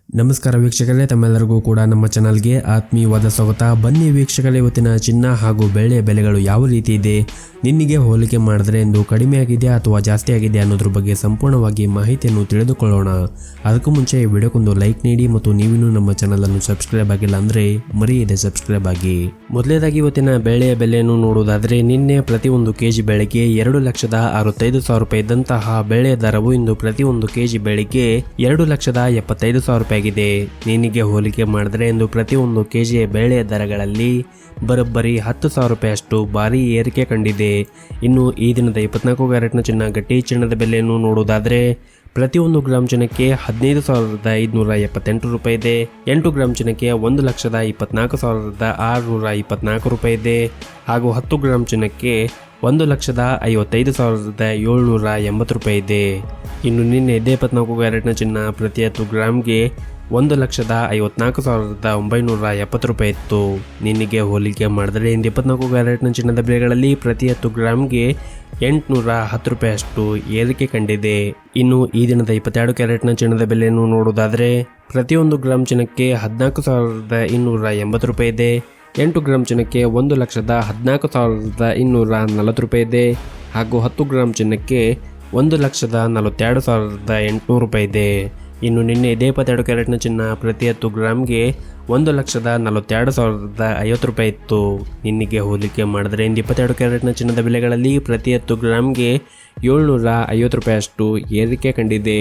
ನಮಸ್ಕಾರ ವೀಕ್ಷಕರೇ, ತಮ್ಮೆಲ್ಲರಿಗೂ ಕೂಡ ನಮ್ಮ ಚಾನಲ್ಗೆ ಆತ್ಮೀಯವಾದ ಸ್ವಾಗತ. ಬನ್ನಿ ವೀಕ್ಷಕರೇ, ಇವತ್ತಿನ ಚಿನ್ನ ಹಾಗೂ ಬೆಳ್ಳಿಯ ಬೆಲೆಗಳು ಯಾವ ರೀತಿ ಇದೆ, ನಿನ್ನೆಗೆ ಹೋಲಿಕೆ ಮಾಡಿದ್ರೆ ಎಂದು ಕಡಿಮೆ ಆಗಿದೆ ಅಥವಾ ಜಾಸ್ತಿ ಆಗಿದೆ ಅನ್ನೋದ್ರ ಬಗ್ಗೆ ಸಂಪೂರ್ಣವಾಗಿ ಮಾಹಿತಿಯನ್ನು ತಿಳಿದುಕೊಳ್ಳೋಣ. ಅದಕ್ಕೂ ಮುಂಚೆ ಈ ವಿಡಿಯೋಕ್ಕೊಂದು ಲೈಕ್ ನೀಡಿ ಮತ್ತು ನೀವಿನ್ನೂ ನಮ್ಮ ಚಾನಲನ್ನು ಸಬ್ಸ್ಕ್ರೈಬ್ ಆಗಿಲ್ಲ ಅಂದರೆ ಮರೆಯದೆ ಸಬ್ಸ್ಕ್ರೈಬ್ ಆಗಿ. ಮೊದಲನೇದಾಗಿ ಇವತ್ತಿನ ಬೆಳ್ಳಿಯ ಬೆಲೆಯನ್ನು ನೋಡುವುದಾದರೆ, ನಿನ್ನೆ ಪ್ರತಿ ಒಂದು ಕೆಜಿ ಬೆಳೆಗೆ 2,65,000 ರೂಪಾಯಿ ಇದ್ದಂತಹ ಬೆಳ್ಳಿಯ ದರವು ಇಂದು ಪ್ರತಿ ಒಂದು ಕೆಜಿ ಬೆಳೆಗೆ 2,75,000 ರೂಪಾಯಿ ಆಗಿದೆ. ನಿನ್ನೆಗೆ ಹೋಲಿಕೆ ಮಾಡಿದ್ರೆ ಇಂದು ಪ್ರತಿ ಒಂದು ಕೆಜಿಯ ಬೆಳ್ಳಿಯ ದರಗಳಲ್ಲಿ ಬರೋಬ್ಬರಿ 10,000 ರೂಪಾಯಿಯಷ್ಟು ಭಾರಿ ಏರಿಕೆ ಕಂಡಿದೆ. ಇನ್ನು ಈ ದಿನದ 24 ಕ್ಯಾರೆಟ್ನ ಚಿನ್ನ ಗಟ್ಟಿ ಚಿನ್ನದ ಬೆಲೆಯನ್ನು ನೋಡುವುದಾದರೆ, ಪ್ರತಿ 1 ಗ್ರಾಮ್ ಚಿನ್ನಕ್ಕೆ 15,578 ರೂಪಾಯಿ ಇದೆ. 8 ಗ್ರಾಮ್ ಚಿನ್ನಕ್ಕೆ 1,24,624 ರೂಪಾಯಿ ಇದೆ. ಹಾಗೂ 10 ಗ್ರಾಮ್ ಚಿನ್ನಕ್ಕೆ 1,55,780 ರೂಪಾಯಿ ಇದೆ. ಇನ್ನು ನಿನ್ನೆ 24 ಕ್ಯಾರೆಟ್ನ ಚಿನ್ನ ಪ್ರತಿ 10 ಗ್ರಾಮ್ಗೆ 1,54,970 ರೂಪಾಯಿ ಇತ್ತು. ನಿನ್ನೆಗೆ ಹೋಲಿಕೆ ಮಾಡಿದ್ರೆ ಇಂದು 24 ಕ್ಯಾರೆಟ್ನ ಚಿನ್ನದ ಬೆಲೆಗಳಲ್ಲಿ ಪ್ರತಿ 10 ಗ್ರಾಮ್ಗೆ 810 ರೂಪಾಯಿಯಷ್ಟು ಏರಿಕೆ ಕಂಡಿದೆ. ಇನ್ನು ಈ ದಿನದ 22 ಕ್ಯಾರೆಟ್ನ ಚಿನ್ನದ ಬೆಲೆಯನ್ನು ನೋಡುವುದಾದರೆ, ಪ್ರತಿ 1 ಗ್ರಾಮ್ ಚಿನ್ನಕ್ಕೆ 14,280 ರೂಪಾಯಿ ಇದೆ. 8 ಗ್ರಾಮ್ ಚಿನ್ನಕ್ಕೆ 1,14,240 ರೂಪಾಯಿ ಇದೆ. ಹಾಗೂ 10 ಗ್ರಾಮ್ ಚಿನ್ನಕ್ಕೆ 1,42,800 ರೂಪಾಯಿ ಇದೆ. ಇನ್ನು ನಿನ್ನೆ 22 ಕ್ಯಾರೆಟ್ನ ಚಿನ್ನ ಪ್ರತಿ 10 ಗ್ರಾಮ್ಗೆ 1,42,050 ರೂಪಾಯಿ ಇತ್ತು. ನಿನ್ನೆಗೆ ಹೋಲಿಕೆ ಮಾಡಿದ್ರೆ ಇಂದು 22 ಕ್ಯಾರೆಟ್ನ ಚಿನ್ನದ ಬೆಲೆಗಳಲ್ಲಿ ಪ್ರತಿ 10 ಗ್ರಾಮ್ಗೆ 750 ರೂಪಾಯಿಯಷ್ಟು ಏರಿಕೆ ಕಂಡಿದೆ.